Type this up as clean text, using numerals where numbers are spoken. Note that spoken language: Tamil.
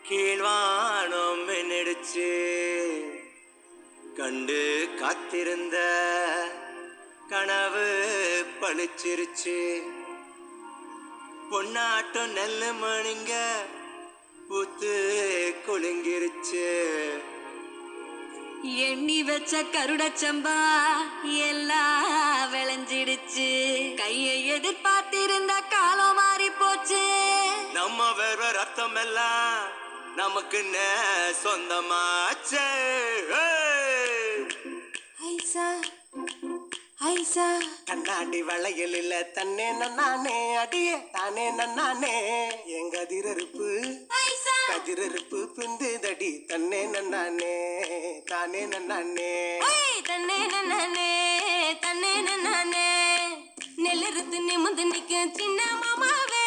கீழ்வானம் மின்னிடுச்சு கண்டு காத்திருந்த கனவு பளிச்சிருச்சு பொன்னாட்டம் நெல்லு மணிங்க பூத்து குலுங்கிருச்சு எண்ணி வச்ச கருடச்சம்பா எல்லாம் விளைஞ்சிடுச்சு கையை எதிர்பார்த்திருந்த காலம் மாறி போச்சு நம்ம வேற ரத்தம் எல்லாம் நமக்கு சொந்தமாச்சே ஐசா ஐசா கண்ணாடி வளையல் இல்ல தன்னே நன்னானே அடியே தானே நன்னானே எங்க அதிரறுப்பு கதிரறுப்பு பிந்து தடி தன்னே நன்னானே தானே நன்னானே தன்னே நன்னானே தன்னே நன்னானே நெல்லறுத்து நிமிந்து நிக்க சின்ன மாமாவே